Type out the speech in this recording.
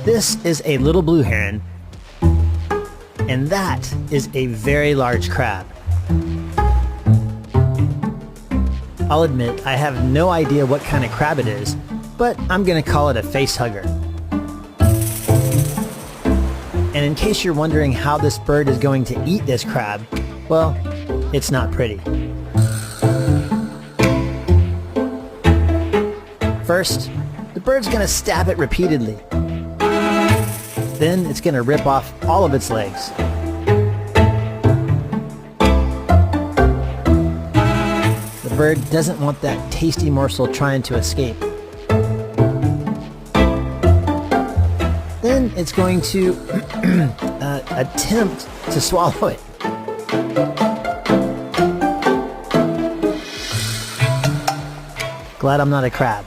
This is a little blue heron, and that is a very large crab. I'll admit I have no idea what kind of crab it is, but I'm gonna call it a face hugger. And in case you're wondering how this bird is going to eat this crab, well, it's not pretty. First, the bird's gonna stab it repeatedly. Then it's gonna rip off all of its legs. The bird doesn't want that tasty morsel trying to escape. Then it's going to attempt to swallow it. Glad I'm not a crab.